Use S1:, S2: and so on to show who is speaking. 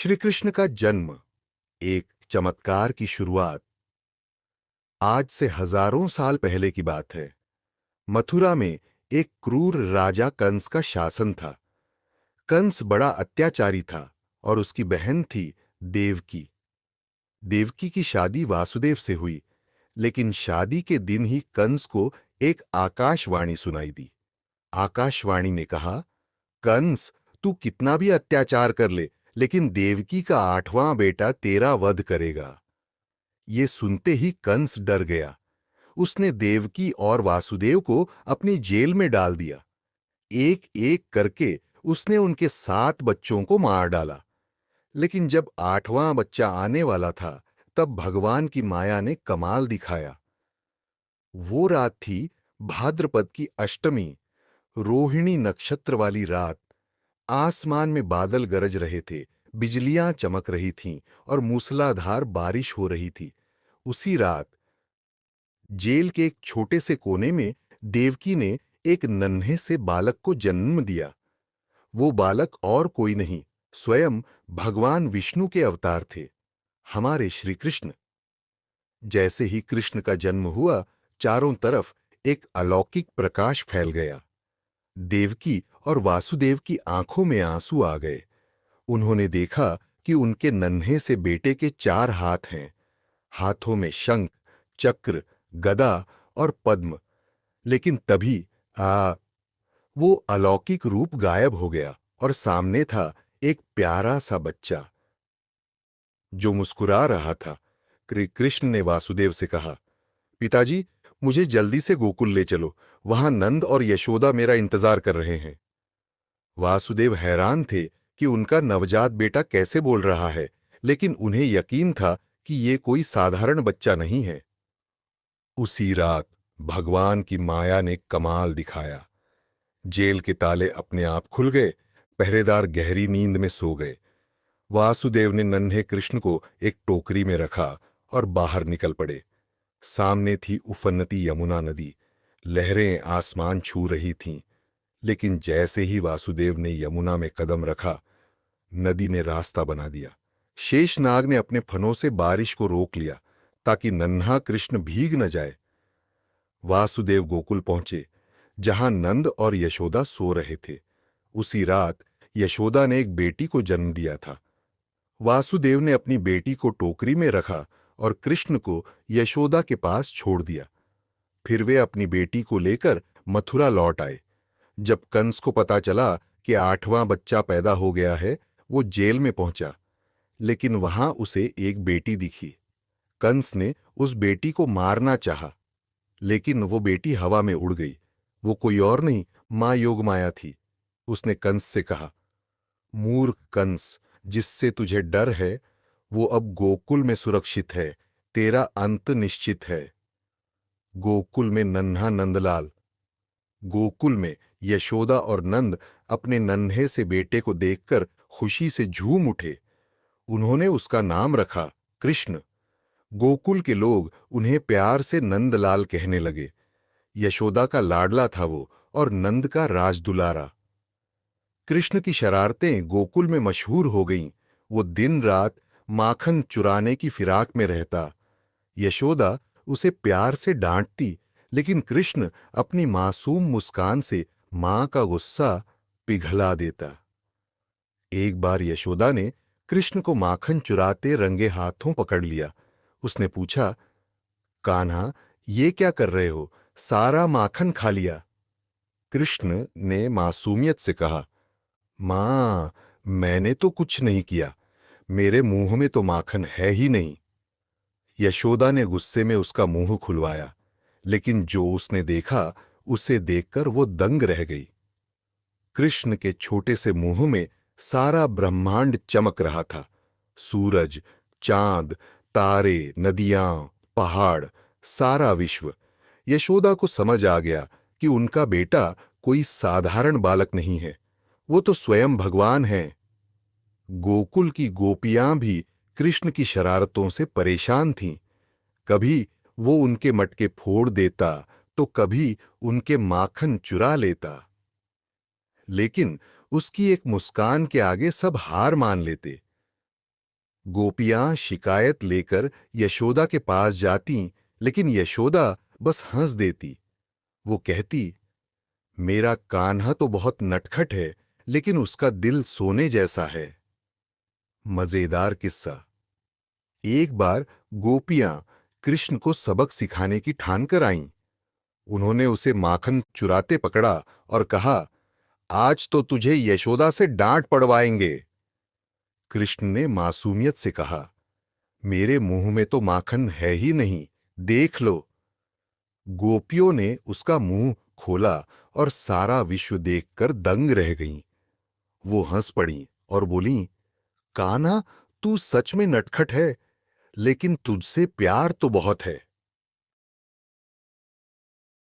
S1: श्री कृष्ण का जन्म, एक चमत्कार की शुरुआत। आज से हजारों साल पहले की बात है। मथुरा में एक क्रूर राजा कंस का शासन था। कंस बड़ा अत्याचारी था और उसकी बहन थी देवकी। देवकी की शादी वासुदेव से हुई, लेकिन शादी के दिन ही कंस को एक आकाशवाणी सुनाई दी। आकाशवाणी ने कहा, कंस, तू कितना भी अत्याचार कर ले, लेकिन देवकी का 8वां बेटा तेरा वध करेगा। ये सुनते ही कंस डर गया। उसने देवकी और वासुदेव को अपनी जेल में डाल दिया। एक एक करके उसने उनके 7 बच्चों को मार डाला। लेकिन जब 8वां बच्चा आने वाला था, तब भगवान की माया ने कमाल दिखाया। वो रात थी भाद्रपद की अष्टमी, रोहिणी नक्षत्र वाली रात। आसमान में बादल गरज रहे थे, बिजलियां चमक रही थीं और मूसलाधार बारिश हो रही थी। उसी रात जेल के एक छोटे से कोने में देवकी ने एक नन्हे से बालक को जन्म दिया। वो बालक और कोई नहीं, स्वयं भगवान विष्णु के अवतार थे, हमारे श्री कृष्ण। जैसे ही कृष्ण का जन्म हुआ, चारों तरफ एक अलौकिक प्रकाश फैल गया। देवकी और वासुदेव की आंखों में आंसू आ गए। उन्होंने देखा कि उनके नन्हे से बेटे के 4 हाथ हैं, हाथों में शंख, चक्र, गदा और पद्म। लेकिन तभी वो अलौकिक रूप गायब हो गया और सामने था एक प्यारा सा बच्चा जो मुस्कुरा रहा था। कृष्ण ने वासुदेव से कहा, पिताजी, मुझे जल्दी से गोकुल ले चलो, वहां नंद और यशोदा मेरा इंतजार कर रहे हैं। वासुदेव हैरान थे कि उनका नवजात बेटा कैसे बोल रहा है, लेकिन उन्हें यकीन था कि ये कोई साधारण बच्चा नहीं है। उसी रात भगवान की माया ने कमाल दिखाया। जेल के ताले अपने आप खुल गए, पहरेदार गहरी नींद में सो गए। वासुदेव ने नन्हे कृष्ण को एक टोकरी में रखा और बाहर निकल पड़े। सामने थी उफन्नती यमुना नदी, लहरें आसमान छू रही थीं। लेकिन जैसे ही वासुदेव ने यमुना में कदम रखा, नदी ने रास्ता बना दिया। शेषनाग ने अपने फनों से बारिश को रोक लिया ताकि नन्हा कृष्ण भीग न जाए। वासुदेव गोकुल पहुंचे, जहां नंद और यशोदा सो रहे थे। उसी रात यशोदा ने एक बेटी को जन्म दिया था। वासुदेव ने अपनी बेटी को टोकरी में रखा और कृष्ण को यशोदा के पास छोड़ दिया। फिर वे अपनी बेटी को लेकर मथुरा लौट आए। जब कंस को पता चला कि 8वां बच्चा पैदा हो गया है, वो जेल में पहुंचा, लेकिन वहां उसे एक बेटी दिखी। कंस ने उस बेटी को मारना चाहा, लेकिन वो बेटी हवा में उड़ गई। वो कोई और नहीं, मां योगमाया थी। उसने कंस से कहा, मूर्ख कंस, जिससे तुझे डर है, वो अब गोकुल में सुरक्षित है, तेरा अंत निश्चित है। गोकुल में नन्हा नंदलाल। गोकुल में यशोदा और नंद अपने नन्हे से बेटे को देखकर खुशी से झूम उठे। उन्होंने उसका नाम रखा कृष्ण। गोकुल के लोग उन्हें प्यार से नंदलाल कहने लगे। यशोदा का लाडला था वो और नंद का राजदुलारा। कृष्ण की शरारतें गोकुल में मशहूर हो गईं। वो दिन रात माखन चुराने की फिराक में रहता। यशोदा उसे प्यार से डांटती, लेकिन कृष्ण अपनी मासूम मुस्कान से मां का गुस्सा पिघला देता। एक बार यशोदा ने कृष्ण को माखन चुराते रंगे हाथों पकड़ लिया। उसने पूछा, कान्हा, ये क्या कर रहे हो? सारा माखन खा लिया। कृष्ण ने मासूमियत से कहा, मां, मैंने तो कुछ नहीं किया, मेरे मुंह में तो माखन है ही नहीं। यशोदा ने गुस्से में उसका मुंह खुलवाया, लेकिन जो उसने देखा, उसे देखकर वो दंग रह गई। कृष्ण के छोटे से मुंह में सारा ब्रह्मांड चमक रहा था। सूरज, चांद, तारे, नदियां, पहाड़, सारा विश्व। यशोदा को समझ आ गया कि उनका बेटा कोई साधारण बालक नहीं है, वो तो स्वयं भगवान है। गोकुल की गोपियां भी कृष्ण की शरारतों से परेशान थीं। कभी वो उनके मटके फोड़ देता, तो कभी उनके माखन चुरा लेता। लेकिन उसकी एक मुस्कान के आगे सब हार मान लेते। गोपियां शिकायत लेकर यशोदा के पास जाती, लेकिन यशोदा बस हंस देती। वो कहती, मेरा कान्हा तो बहुत नटखट है, लेकिन उसका दिल सोने जैसा है। मजेदार किस्सा। एक बार गोपियां कृष्ण को सबक सिखाने की ठान कर आईं। उन्होंने उसे माखन चुराते पकड़ा और कहा, आज तो तुझे यशोदा से डांट पड़वाएंगे। कृष्ण ने मासूमियत से कहा, मेरे मुंह में तो माखन है ही नहीं, देख लो। गोपियों ने उसका मुंह खोला और सारा विश्व देखकर दंग रह गईं। वो हंस पड़ी और बोलीं, कान्हा, तू सच में नटखट है, लेकिन तुझसे प्यार तो बहुत है।